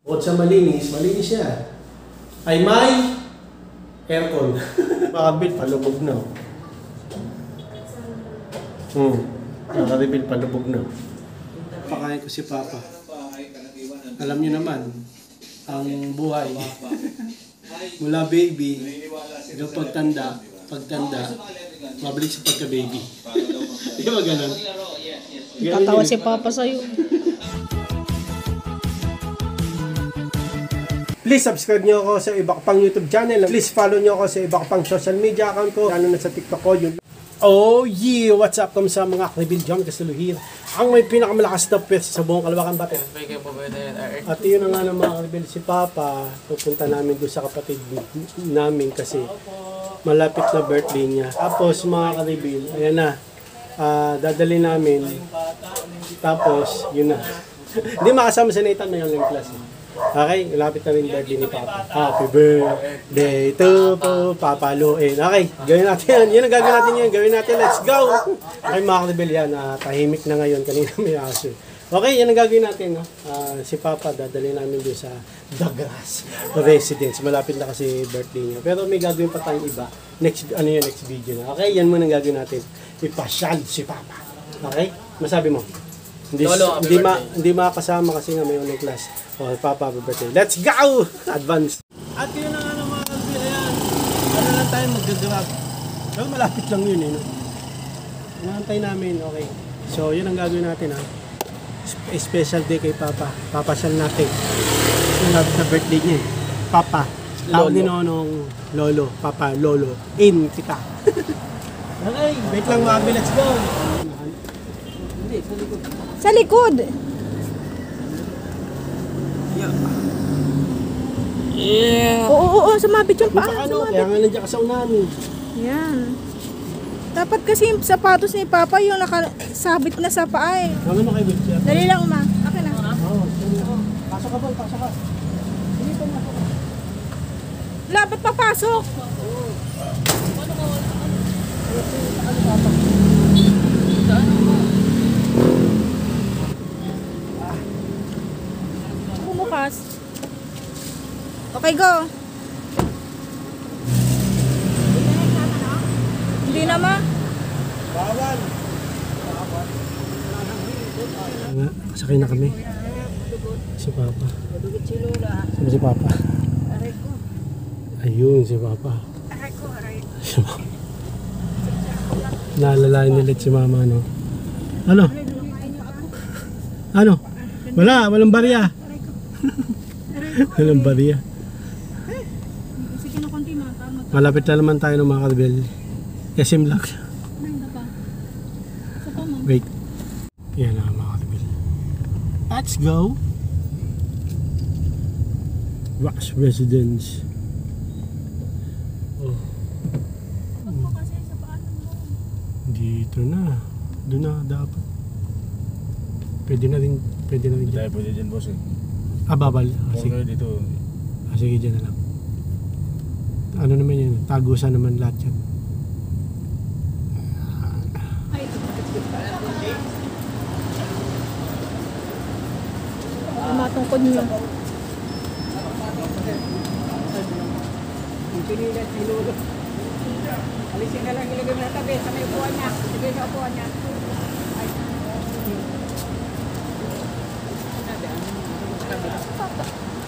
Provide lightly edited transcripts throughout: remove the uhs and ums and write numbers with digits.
Bukod sa malinis, malinis siya. Ay may aircon. Naka-reveal, palubog na. Naka-reveal, palubog na. Pakain ko si Papa. Alam niyo naman, ang buhay. Mula baby, hanggang pagtanda, mabalik sa pagka-baby. Di ba ganun? Tatawa si Papa sa'yo. Please subscribe nyo ako sa iba ko pang YouTube channel. Please follow nyo ako sa iba ko pang social media account ko. Ano na sa TikTok ko. Yun. Oh yeah! What's up? Kamusta mga Akribil John Casteluhir? Ang may pinakamalakas na pwes sa buong Kalawakan Batin. At yun na nga ng mga Akribil, si Papa. Pupunta namin doon sa kapatid namin kasi malapit na birthday niya. Tapos mga Akribil, ayan na. Dadali namin. Tapos, yun na. Hindi makasama si Nathan na yung class. Okay, lapit na rin birthday ni Papa. Happy birthday to Papa Luin. Okay, gawin natin yan. Yun ang gagawin natin yun. Gawin natin. Let's go! Okay, mga Akribil yan. Tahimik na ngayon. Kanina may aso. Okay, yan ang gagawin natin. No? Si Papa, dadali namin doon sa The Grass Residence. Malapit na kasi birthday niya. Pero may gagawin pa tayong iba. Next video na. Okay, yan muna ang gagawin natin. Ipasyal si Papa. Okay? Masabi mo? Hindi makakasama kasi nga may online class. Oh, Papa, birthday. Let's go! Advance. At yun na nga ng mga Akribil. Ayan. Ano lang tayo mag-grab. Pero malapit lang yun eh. No? Inaantay namin. Okay. So, yun ang gagawin natin ha. Special day kay Papa. Papasyal natin. Malapit na birthday niya eh. Papa. Tawag ni Nonong Lolo. Papa, Lolo. In kita. Okay. Wait lang mga Akribil. Let's go. Sa likod! Yeah! Oo, sumabit yung paa. Kaya nga nandiyan ka sa unahan eh. Yan. Dapat kasi yung sapatos ni Papa yung nakasabit na sa paa eh. Ano na kayo, Butcher? Dali lang, Ma. Okay na. Oo. Pasok ka ba? Pasok ka. Hindi pa pasok ka. Wala, ba't papasok? Bumukas. Okay, go. Hindi na, Ma. Bawal. Sakay na kami. Si Papa. Sino si Papa? Ayun, si Papa. Si Papa. Naalalain nila si Mama, no? Ano? Ano? Walang barya. Walang barya. Malapit na naman tayo ng mga Akribil. SM lang. Wait. Yan na mga Akribil. Let's go. Grass Residence. Oh. Dito na. Doon na dapat. Pwede na rin dyan. Pwede dyan, boss eh. Babal. Sige. Dito. Sige, dyan na lang. Ano naman yan? Tagusan naman lahat yan. Matungkod niyo. Alisin na lang ilagay mo na tabi sa may upuan niya. Ilagay sa upuan niya.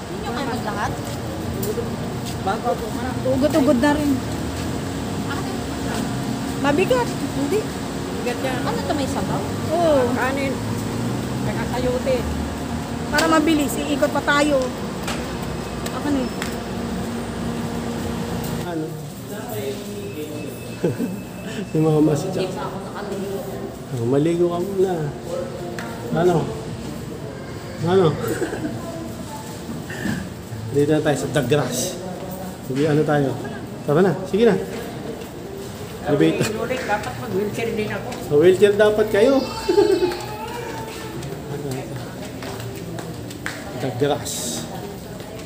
Hindi nyo kayo maglahat? Bago po mana. Ugod-ugod na rin. Mabigat. Hindi. Bigat yan. Ano ito, may sabaw? Oo. Kanin. Nagkakayote. Para mabilis, iikot pa tayo. Ako na eh. Ano? Yung mga masya. Maligo ka muna. Ano? Dito na tayo sa The Grass. Hindi ano tayo. Tara na, sige na. Elevator. Ulit, dapat mag-wheelchair din ako. Sa wheelchair dapat kayo. The Grass.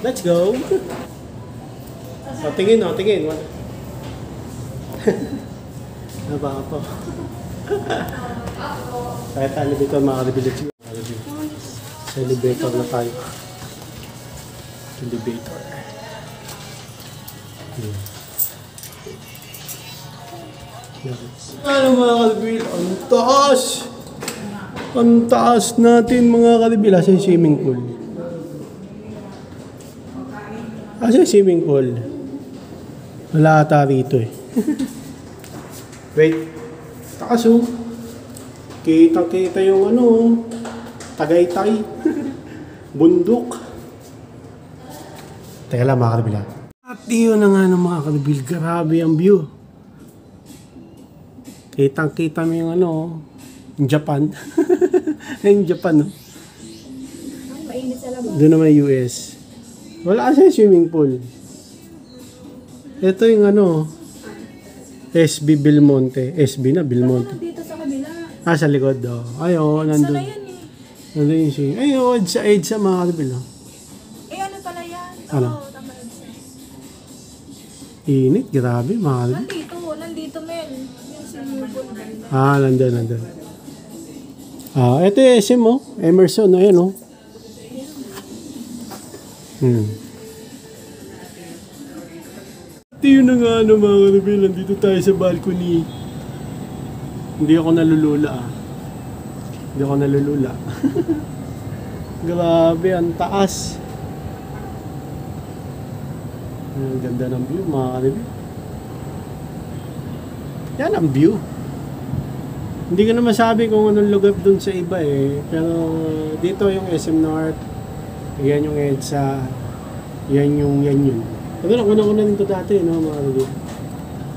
Let's go. Tingin. Naba po. Kahit elevator mga Akribil. Sa elevator na tayo. Elevator. Ano mga kalibil? Ang taas! Ang taas natin mga kalibil. Asa yung swimming pool? Asa yung swimming pool? Wala ata rito eh. Wait. Taas oh. Kita yung ano, Tagaytay. Bundok. Teka lang mga kalibil. At yun na nga ng mga kalibil. Grabe ang view. Kitang-kita mo yung ano, yung Japan. Yung Japan, no? Mainit sa labas. Doon naman US. Wala kasi swimming pool. Ito yung ano, SB Belmonte. SB na, Belmonte. Dito sa kabila. Ah, sa likod daw. Ay, oo, nandun. Sana yan eh. Nandun yung swimming. Ay, oo, sa mga kalibil, no? Eh ano pala yan? Ano? Oo, tama yun. Init, grabe, mga kalibil. Nandito men. Yung swimming pool. Ah, nandun. Ah, ito yung SM, oh. Emerson, ayan, oh. Ito yun na nga, ano, mga kalibil. Nandito tayo sa balcony. Hindi ako nalulula, ah. Hindi ako nalulula. Grabe, ang taas. Ang ganda ng view, mga kalibil. Yan ang view. Hindi ko na masabi kung anong lugar dun sa iba eh. Pero dito yung SM North. Yan yung EDSA. Yan yun. Pero nakunan ko na rin ito dati, no, mga kalibil.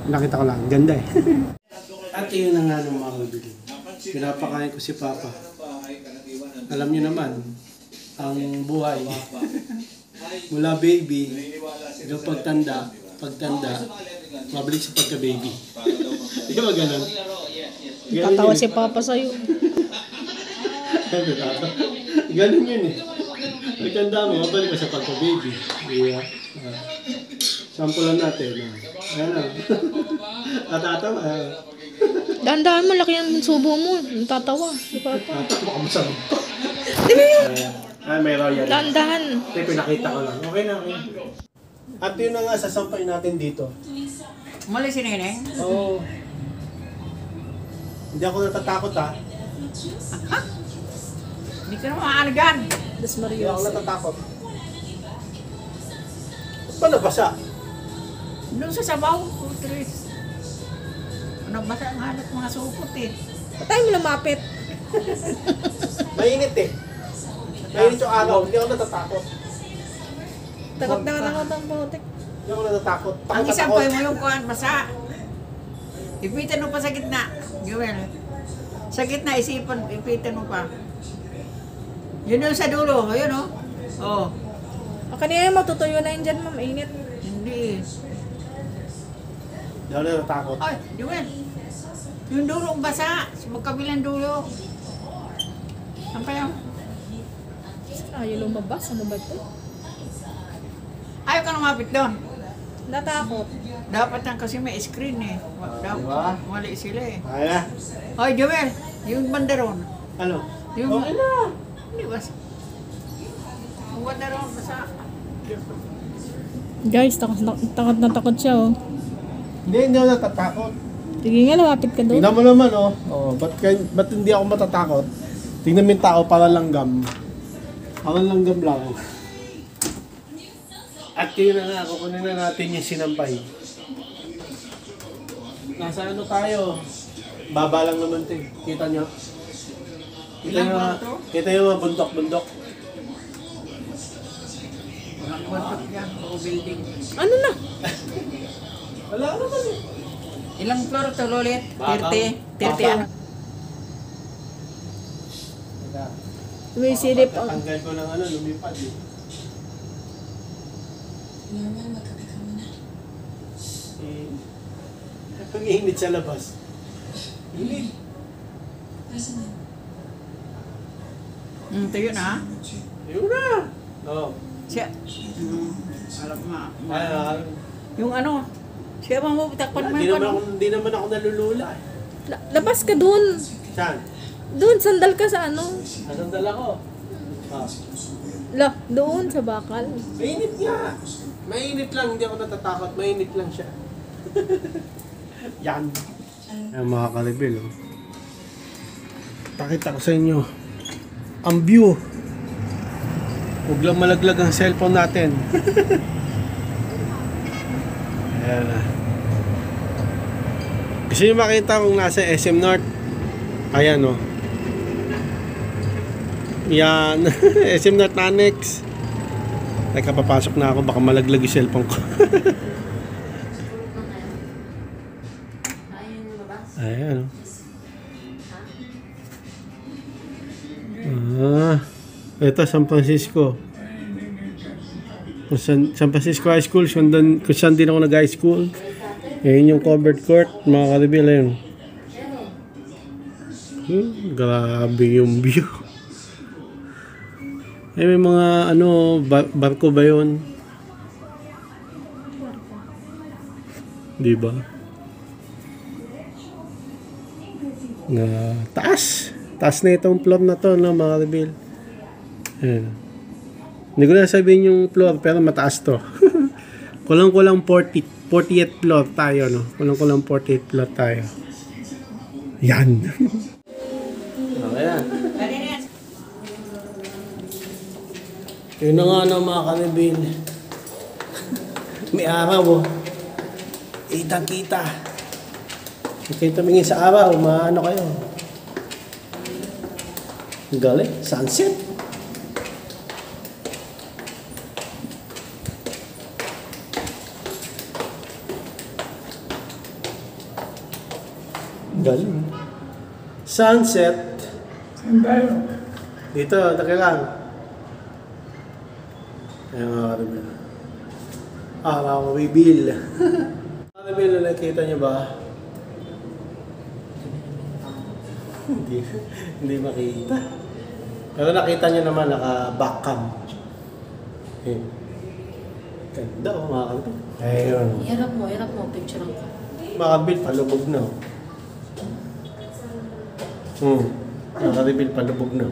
Nakita ko lang. Ganda eh. At yun na nga ng mga kalibil. Pinapakain ko si Papa. Alam niyo naman, ang buhay. Mula baby, hanggang pagtanda, mabalik sa pagka-baby. Di ba ganun? Tatawa si Papa sa'yo. Ganun yun eh. Pagtanda mo, mabalik ka sa pagka-baby. Yeah. Sampulan natin. Ayan na. Natatawa. Dahan-dahan malaki ang subo mo. Tatawa si Papa. Natatawa ka masama. Di ba yun? May royal. Dahan-dahan. Ito pinakita ko lang. Okay na. At yun na nga, sasampay natin dito. Mali si Neneng. Oo. Hindi ako natatakot ha. Hindi ka naman maalagan. Das Hindi ako Marios. natatakot. Ba't ba nabasa? Doon sa sabaw, Tris. Nagbasa ang hanap mga supot eh. Ba't tayo mo lumapit? Mainit eh. Mainit yung araw. Hindi ako natatakot. Takot na ang botek. Hindi ako natatakot. Ang isang koy mo yung kuhan, basa. Ipitan mo pa sa gitna. Gawin. Sa gitna, isipan, ipitan mo pa. Yun yung sa dulo. Ayun o. Oh. Kanina matutuyo na yun dyan, ma'am. Init. Hindi. Hindi ako natatakot. Ay, Joel. Yung dulo ang basa. Sa magkabilang dulo. Saan pa yun? Ayaw lumabas. Ano ba ito? Ayaw ka lumapit doon. Natakot. Dapat lang kasi may screen eh. Dapat Diba? mali sila eh. Kaya. Ay, Joel. Yung banderon. Ano? Yung, Okay na. Hindi ba? Yung banderon basa. Guys, takot siya, oh. Hindi ako natatakot. Sige nga, lumapit ka doon. Tingnan mo naman oh. Oh, ba't hindi ako matatakot? Tingnan mo yung tao para langgam. Para langgam lang. At yun na nga, kukunin na natin yung sinampay. Nasa ano tayo? Baba lang naman ito eh. Kita nyo? Kita yung mga bundok-bundok. Walang bantok yan. O building. Ano na? Wala naman eh. Ilang floor ito, Lolit? Bakang. 30 ano? Sumisilip ang... Tatanggal ko ng ano, lumipad eh. Pag-iinit sa labas. Init. Ito yun ha? Yun na. Oo. Siya. Alam mo. Ay, Yung ano? Siya bang mabutakpan mo Hindi yung naman, ano? hindi naman ako nalulula eh. Labas ka doon. Saan? Doon, sandal ka sa ano. Nasaan dala ko? Ah. Lah, doon sa bakal. Mainit nga. Mainit lang, hindi ako natatakot. Mainit lang siya. Yan. Ayan mga kalibil. Oh. Pakita ko sa inyo. Ang view. Huwag lang malaglag ang cellphone natin. Ayan. Gusto nyo makita kung nasa SM North? Ayan o. Oh. Yan. SM North Annex. Teka, papasok na ako. Baka malaglag yung cellphone ko. Ayan. Ito, San Francisco. San Francisco High School. Kung saan din ako nag-high school. Ayan yung covered court. Mga kalibil, ayun. Grabe yung view. Ay, may mga barko ba yun? Diba? Na taas. Taas na itong floor na to, no, mga kalibil. Ayan. Hindi ko na sabihin yung floor, pero mataas to. Kulang-kulang 48th floor tayo, no? Kulang-kulang 48th floor tayo. Yan. Ayan. Yun na nga no, mga kalibil. May araw, oh. Kitang-kita. Kayo tumingin sa araw, maano kayo. Galing, sunset. Galing. Sunset. Saan tayo? Dito, nakilang. Ayan mga karibil. Araw reveal. Karibil, nakita niyo ba? Hindi makita. Pero nakita niyo naman naka-backcam. Eh. Ganda o mga karibil. Ayun. Hirap mo, picture ko. Mga karibil, palubog na. Naka-reveal palubog na.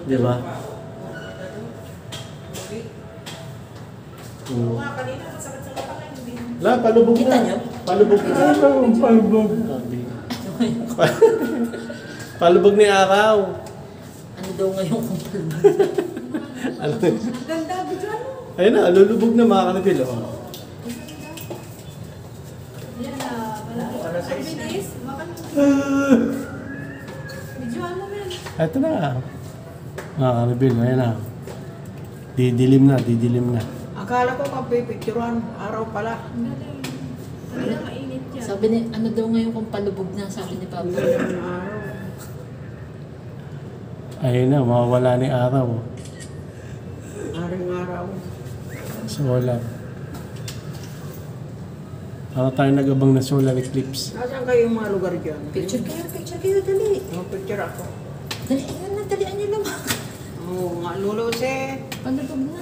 Di ba? La, palubog Kita na. niyo? Palubog na. Palubog. Palubog ni araw. Ano daw ngayon kung palubog? Ano? Ganda, bidyan mo. Ayun na, lulubog na mga kanabil. Oh. Ito na. Mga kanabil, ayan na. Didilim na. Akala ko pagpipicturean, araw pala. Sabi ni, ano daw ngayon kung palubog na, sabi ni Papa. Araw. Ayun na, mawawala ni araw. Araw. Solar. Para tayo nag-abang na solar eclipse. Nasaan kayo yung mga lugar dyan? Picture kayo, dali. Picture ako. Dali, dalian niyo naman. Oo, nga lulose. Palubog na.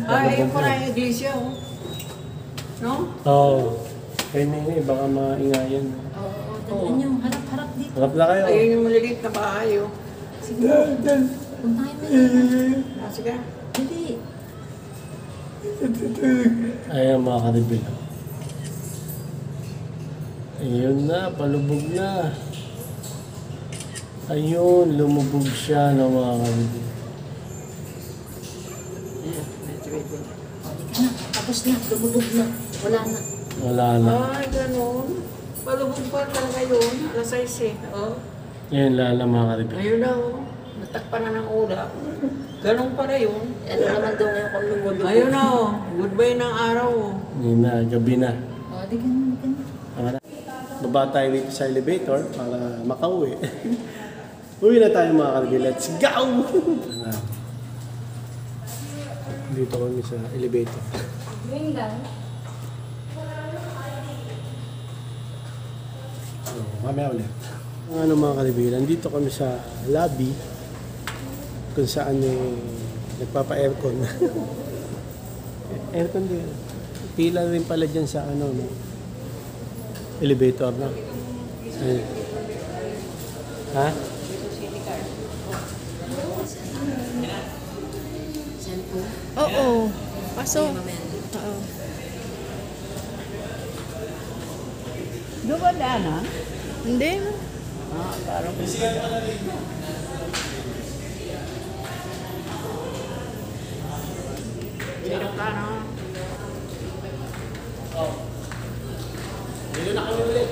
Ay, ayun pala yung iglesia, oh. No? Oo. Kaya nini, baka maingayan. Oo, dalian niyo. Harap dito. Harap na kayo. Ayun yung maliliit na bahay, oh. Sige. Puntahin mo na. Sige. Dali. Ayan mga karibil. Ayun na, palubog na. Ayun, lumubog siya ng mga karibil. Tapos na, lumubog na. Wala na. Wala na. Ay, ganun. Palubog pa talaga yun. Alas 6 eh. Oh. Ayun, lala mga karibil. Ayun na, oh. Natakpan na ng ulap. Ganun pala yun. Ano naman daw ngayon kung lumubog? Ayun na, oh. Goodbye ng araw, oh. Ngayon na, gabi na. Oh, di ka na. Tama na. Baba tayo dito sa elevator para makauwi. Uwi na tayo mga karibil. Let's go! Dito kami sa elevator. So, mamaya ulit. Ano mga karibilan, dito kami sa lobby kung saan nagpapa-aircon. Aircon din. Pila rin pala dyan sa no? Elevator na. Ayun. Ha? ko. Oo. Paso. Mamaya. Oo. Dumadaan ha? Hindi. Ah, parang sino ka no? Dito na kami ulit.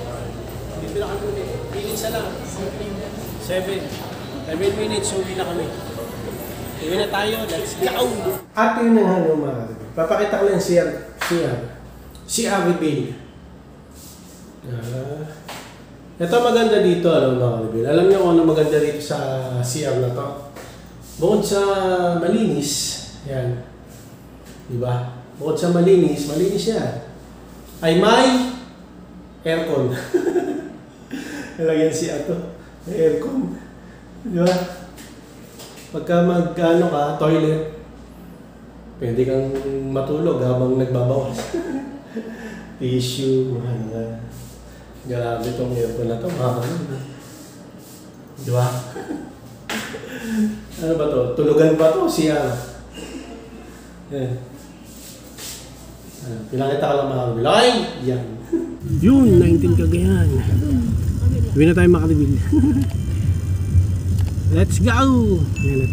Dito na kami ulit. Minutes na lang. 7 minutes, uwi na kami. Uwi na tayo, let's go! At yun na nga no, mga kaibigan. Papakita ko lang si Abigail. Ito maganda dito, ano, mga kaibigan. Alam niyo kung ano maganda dito sa CR na to? Bukod sa malinis, yan. Diba? Bukod sa malinis yan. Ay may aircon. Nalagyan si Ato. May aircon. Diba? Pagka mag-ano ka, toilet, pwede kang matulog habang nagbabawas. Tissue, ano. Grabe tong aircon na to, mga kanina. Diba? Ano ba to? Tulugan ba to? Siya. Yan. Pinakita ko lang mga kaibigan. Ay! Yan. Yun, 19 Cagayan. Uwi na tayo mga kaibigan. Let's go! Yan.